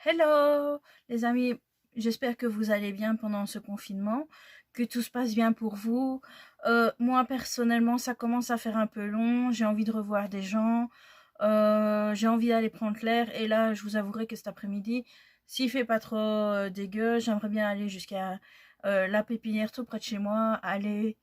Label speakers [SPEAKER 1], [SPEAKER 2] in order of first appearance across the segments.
[SPEAKER 1] Hello les amis, j'espère que vous allez bien pendant ce confinement, que tout se passe bien pour vous. Moi personnellement ça commence à faire un peu long, j'ai envie de revoir des gens, j'ai envie d'aller prendre l'air et là je vous avouerai que cet après-midi, s'il fait pas trop dégueu, j'aimerais bien aller jusqu'à la pépinière tout près de chez moi, aller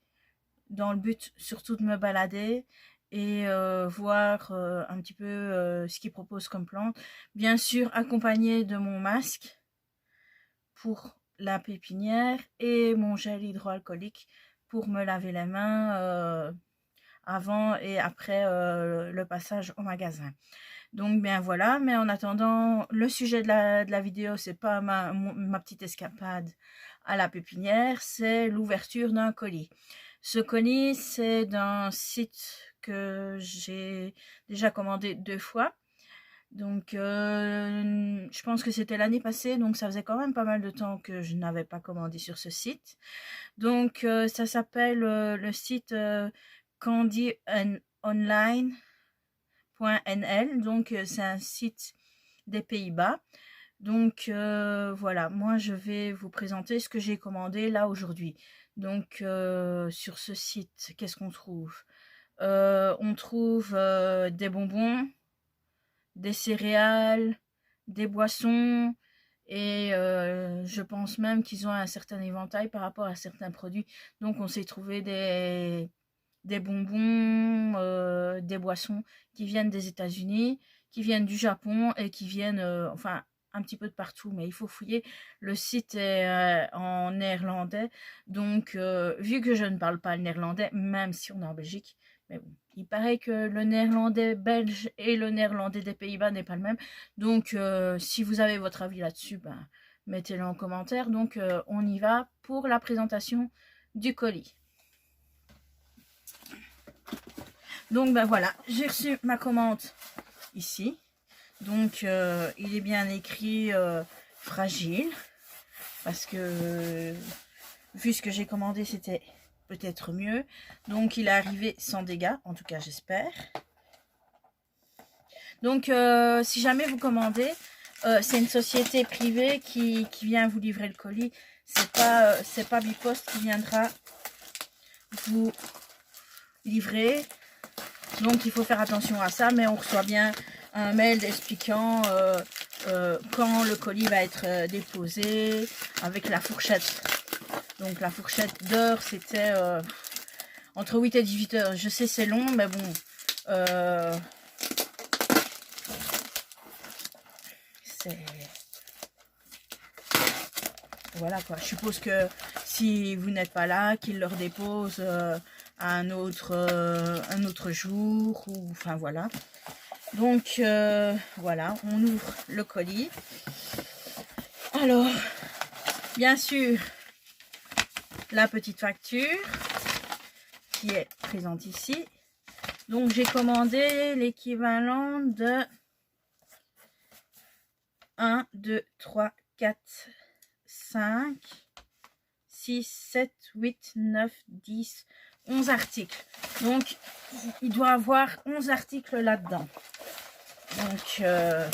[SPEAKER 1] dans le but surtout de me balader et voir un petit peu ce qu'ils proposent comme plante. Bien sûr, accompagné de mon masque pour la pépinière et mon gel hydroalcoolique pour me laver les mains avant et après le passage au magasin. Donc bien voilà, mais en attendant, le sujet de la vidéo, c'est pas ma petite escapade à la pépinière, c'est l'ouverture d'un colis. Ce colis, c'est d'un site que j'ai déjà commandé 2 fois. Donc je pense que c'était l'année passée, donc ça faisait quand même pas mal de temps que je n'avais pas commandé sur ce site. Donc ça s'appelle le site candyonline.nl, donc c'est un site des Pays-Bas. Donc voilà, moi je vais vous présenter ce que j'ai commandé là aujourd'hui. Donc sur ce site, qu'est-ce qu'on trouve? On trouve des bonbons, des céréales, des boissons et je pense même qu'ils ont un certain éventail par rapport à certains produits. Donc on s'est trouvé des bonbons, des boissons qui viennent des États-Unis, qui viennent du Japon et qui viennent, enfin, un petit peu de partout, mais il faut fouiller. Le site est en néerlandais, donc vu que je ne parle pas le néerlandais, même si on est en Belgique, mais bon, il paraît que le néerlandais belge et le néerlandais des Pays-Bas n'est pas le même. Donc si vous avez votre avis là-dessus, ben, mettez-le en commentaire. Donc on y va pour la présentation du colis. Donc ben voilà, j'ai reçu ma commande ici. Donc il est bien écrit fragile, parce que vu ce que j'ai commandé, c'était peut-être mieux. Donc il est arrivé sans dégâts, en tout cas j'espère. Donc si jamais vous commandez, c'est une société privée qui vient vous livrer le colis. C'est pas Bipost qui viendra vous livrer. Donc il faut faire attention à ça, mais on reçoit bien un mail expliquant quand le colis va être déposé avec la fourchette. Donc la fourchette d'heure, c'était entre 8 et 18 heures. Je sais c'est long, mais bon, c'est... Voilà quoi, je suppose que si vous n'êtes pas là, qu'ils leur déposent à un autre jour, ou enfin voilà. Donc voilà, on ouvre le colis. Alors, bien sûr, la petite facture qui est présente ici. Donc j'ai commandé l'équivalent de 1, 2, 3, 4, 5, 6, 7, 8, 9, 10, 11 articles. Donc il doit avoir 11 articles là-dedans. Donc voilà,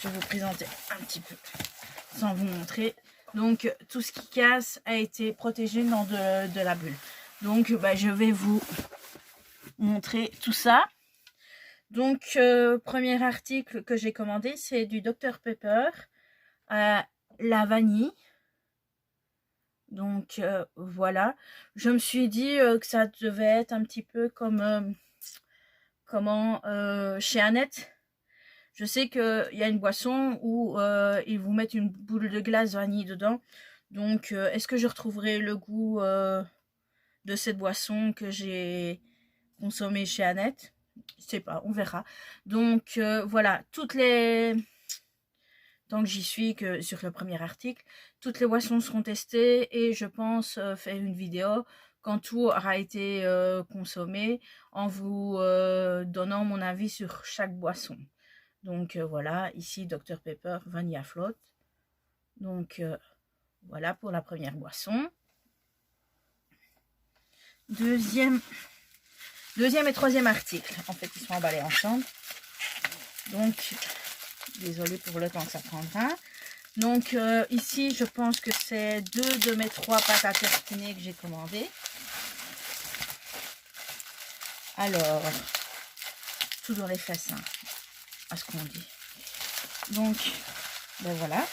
[SPEAKER 1] je vais vous présenter un petit peu sans vous montrer. Donc tout ce qui casse a été protégé dans de la bulle. Donc bah, je vais vous montrer tout ça. Donc premier article que j'ai commandé, c'est du Dr Pepper à la vanille. Donc voilà, je me suis dit que ça devait être un petit peu comme chez Annette. Je sais qu'il y a une boisson où ils vous mettent une boule de glace vanille dedans. Donc est-ce que je retrouverai le goût de cette boisson que j'ai consommée chez Annette? Je sais pas, on verra. Donc voilà, tant que j'y suis, que sur le premier article, toutes les boissons seront testées et je pense faire une vidéo quand tout aura été consommé en vous donnant mon avis sur chaque boisson. Donc voilà, ici Dr Pepper Vanilla Float. Donc voilà pour la première boisson. Deuxième et troisième article, en fait ils sont emballés ensemble. Donc Désolée pour le temps que ça prendra. Donc ici, je pense que c'est 2 de mes 3 pâtes à tartiner que j'ai commandées. Alors, tout dans les fesses, hein, à ce qu'on dit. Donc, ben voilà.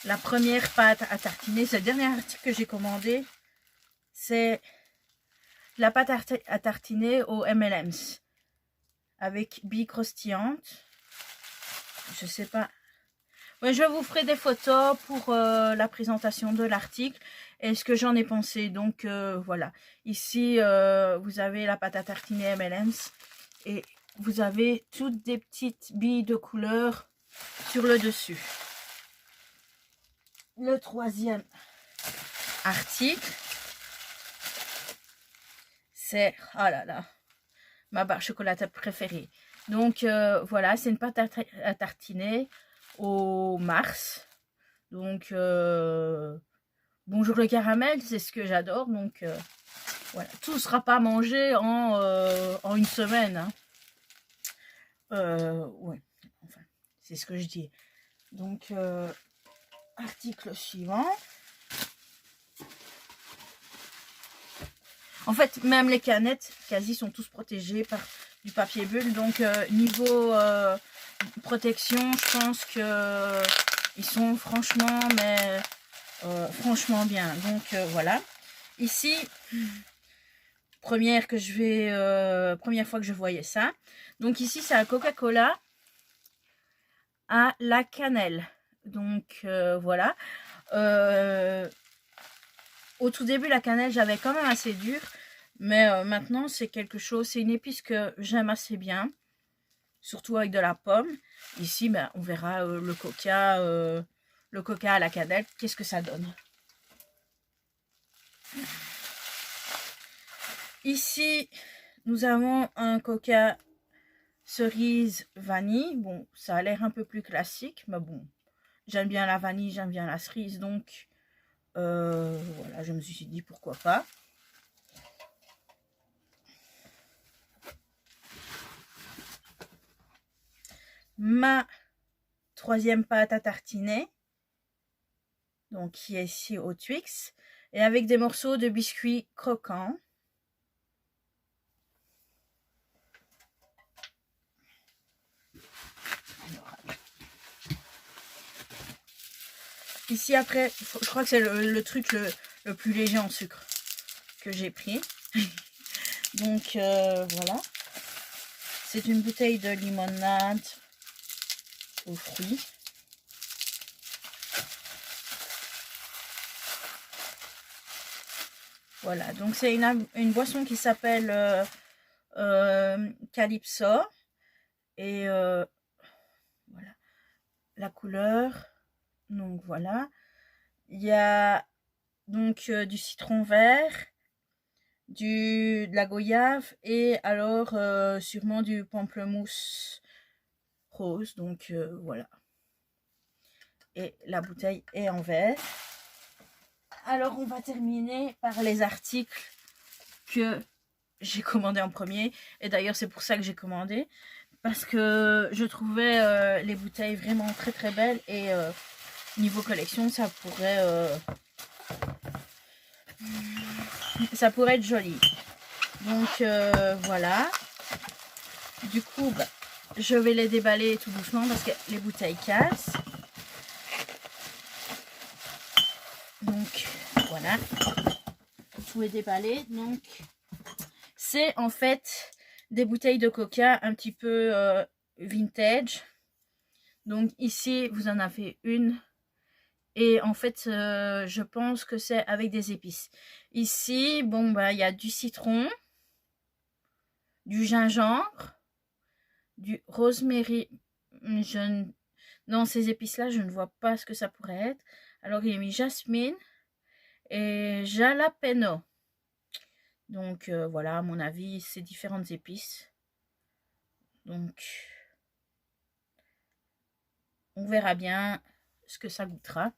[SPEAKER 1] La première pâte à tartiner, c'est le dernier article que j'ai commandé. C'est la pâte à tartiner au M&M's avec billes croustillantes. Je sais pas. Ouais, je vous ferai des photos pour la présentation de l'article et ce que j'en ai pensé. Donc voilà. Ici, vous avez la pâte à tartiner M&M's et vous avez toutes des petites billes de couleur sur le dessus. Le troisième article, c'est, oh là là, ma barre chocolatée préférée. Donc voilà, c'est une pâte à tartiner au Mars. Donc bonjour le caramel, c'est ce que j'adore. Donc voilà, tout ne sera pas mangé en une semaine. Hein. Ouais, enfin, c'est ce que je dis. Donc article suivant. En fait, même les canettes, quasi, sont tous protégées par du papier bulle. Donc, niveau protection, je pense que ils sont franchement, mais franchement bien. Donc, voilà. Ici, première fois que je voyais ça. Donc, ici, c'est un Coca-Cola à la cannelle. Donc, voilà. Au tout début, la cannelle, j'avais quand même assez dur. Mais maintenant, c'est quelque chose, c'est une épice que j'aime assez bien. Surtout avec de la pomme. Ici, ben, on verra le coca à la cannelle. Qu'est-ce que ça donne? Ici, nous avons un coca cerise vanille. Bon, ça a l'air un peu plus classique. Mais bon, j'aime bien la vanille, j'aime bien la cerise. Donc, voilà, je me suis dit pourquoi pas. Ma troisième pâte à tartiner, donc qui est ici au Twix, et avec des morceaux de biscuits croquants. Ici après, je crois que c'est le truc le plus léger en sucre que j'ai pris. Donc voilà. C'est une bouteille de limonade aux fruits. Voilà, donc c'est une boisson qui s'appelle Calypso. Et voilà, la couleur. Donc voilà. Il y a donc du citron vert, de la goyave et alors sûrement du pamplemousse rose. Donc voilà. Et la bouteille est en verre. Alors on va terminer par les articles que j'ai commandé en premier. Et d'ailleurs c'est pour ça que j'ai commandé. Parce que je trouvais les bouteilles vraiment très très belles. Et niveau collection ça pourrait être joli. Donc voilà. Du coup bah, je vais les déballer tout doucement parce que les bouteilles cassent. Donc voilà, tout est déballé. Donc c'est en fait des bouteilles de coca un petit peu vintage. Donc ici vous en avez une. Et en fait, je pense que c'est avec des épices. Ici, bon, bah, il y a du citron, du gingembre, du rosemary. Dans ces épices-là, je ne vois pas ce que ça pourrait être. Alors, il a mis jasmine et jalapeno. Donc, voilà, à mon avis, c'est différentes épices. Donc, on verra bien ce que ça goûtera.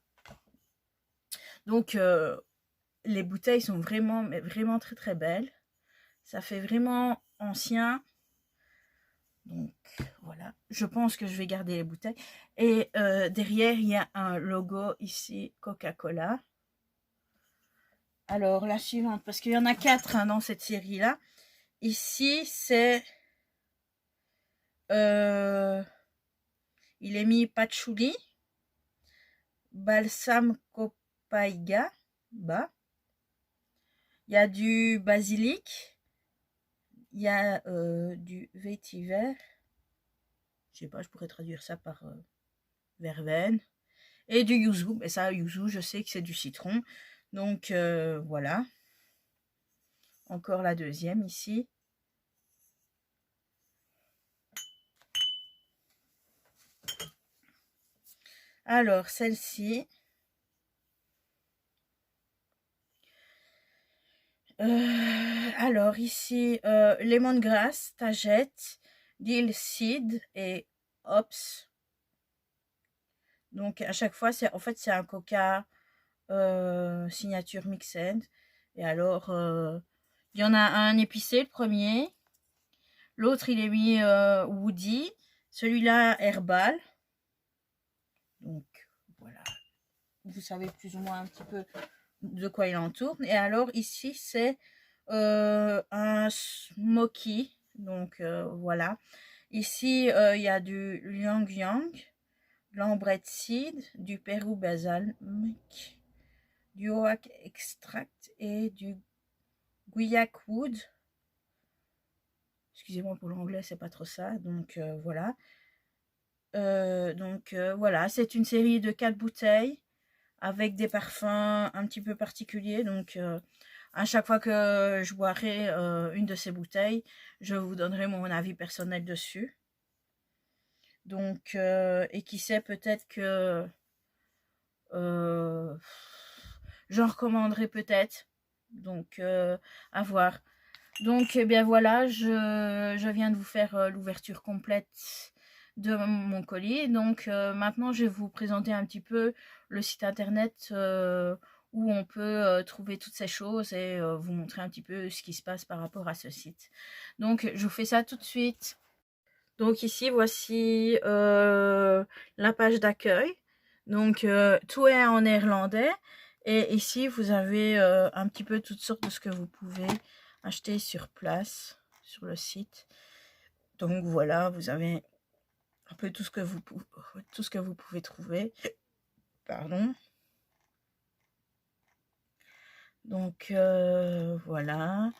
[SPEAKER 1] Donc, les bouteilles sont vraiment, mais vraiment très très belles. Ça fait vraiment ancien. Donc voilà, je pense que je vais garder les bouteilles. Et derrière, il y a un logo ici, Coca-Cola. Alors la suivante, parce qu'il y en a 4 hein, dans cette série-là. Ici, c'est... il est mis patchouli, balsam copaiga, bas. Il y a du basilic, il y a du vétiver, je sais pas, je pourrais traduire ça par verveine, et du yuzu. Mais ça, yuzu, je sais que c'est du citron. Donc voilà. Encore la deuxième ici. Alors celle-ci. Alors ici, lemongrass, tagette, dill seed et hops. Donc à chaque fois, c'est en fait c'est un coca signature mixed. Et alors, il y en a un épicé, le premier. L'autre, il est mis woody. Celui-là, herbal. Donc voilà, vous savez plus ou moins un petit peu de quoi il en tourne. Et alors ici, c'est un smoky. Donc voilà. Ici, il y a du Liang Yang, l'ambrette seed, du Pérou balsamique, du Oak extract et du Guyac wood. Excusez-moi pour l'anglais, c'est pas trop ça. Donc voilà. Voilà, c'est une série de 4 bouteilles avec des parfums un petit peu particuliers. Donc à chaque fois que je boirai une de ces bouteilles, je vous donnerai mon avis personnel dessus. Donc et qui sait, peut-être que j'en recommanderai peut-être. Donc à voir. Donc eh bien voilà, je viens de vous faire l'ouverture complète de mon colis. Donc maintenant je vais vous présenter un petit peu le site internet où on peut trouver toutes ces choses et vous montrer un petit peu ce qui se passe par rapport à ce site. Donc je vous fais ça tout de suite. Donc ici voici la page d'accueil. Donc tout est en néerlandais et ici vous avez un petit peu toutes sortes de ce que vous pouvez acheter sur place sur le site. Donc voilà, vous avez un peu tout ce que vous pouvez trouver. Pardon. Donc voilà.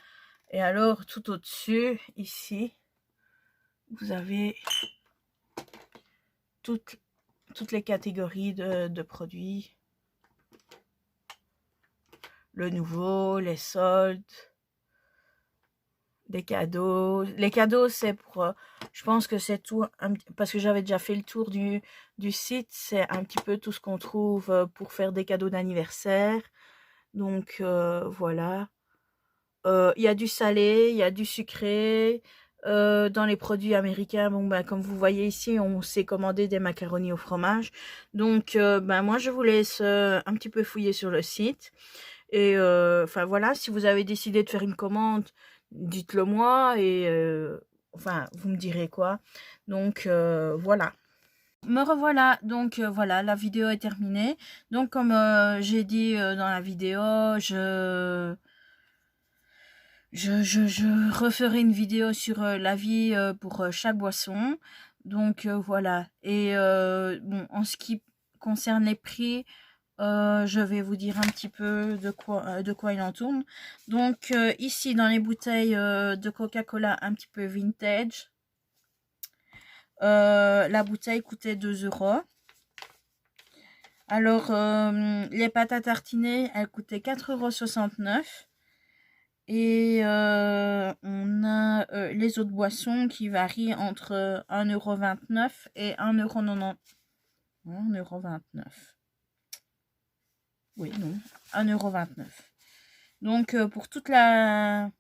[SPEAKER 1] Et alors tout au-dessus ici, vous avez toutes les catégories de produits. Le nouveau, les soldes, des cadeaux. Les cadeaux, c'est pour... je pense que c'est tout... parce que j'avais déjà fait le tour du site. C'est un petit peu tout ce qu'on trouve pour faire des cadeaux d'anniversaire. Donc, voilà. Il y a du salé, il y a du sucré. Dans les produits américains, bon, ben, comme vous voyez ici, on s'est commandé des macaronis au fromage. Donc, ben, moi, je vous laisse un petit peu fouiller sur le site. Et enfin voilà, si vous avez décidé de faire une commande, dites-le moi et enfin vous me direz quoi. Donc voilà. Me revoilà, donc voilà, la vidéo est terminée. Donc comme j'ai dit dans la vidéo, je referai une vidéo sur l'avis pour chaque boisson. Donc voilà. Et bon, en ce qui concerne les prix, je vais vous dire un petit peu de quoi il en tourne. Donc ici dans les bouteilles de Coca-Cola un petit peu vintage, la bouteille coûtait 2 €. Alors les pâtes à tartiner, elles coûtaient 4,69 €. Et on a les autres boissons qui varient entre 1,29 € et 1,90 €. 1,29 €. Oui, non, 1,29 €. Donc pour toute la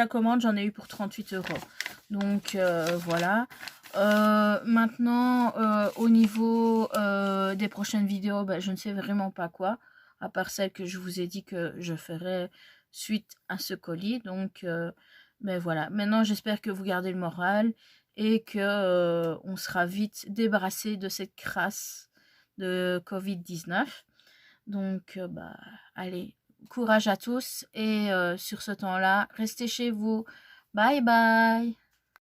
[SPEAKER 1] commande, j'en ai eu pour 38 €. Donc voilà. Maintenant au niveau des prochaines vidéos, ben, je ne sais vraiment pas quoi. à part celle que je vous ai dit que je ferai suite à ce colis. Donc, mais voilà. Maintenant, j'espère que vous gardez le moral et que on sera vite débarrassé de cette crasse de Covid-19. Donc, bah, allez, courage à tous et sur ce temps-là, restez chez vous. Bye bye.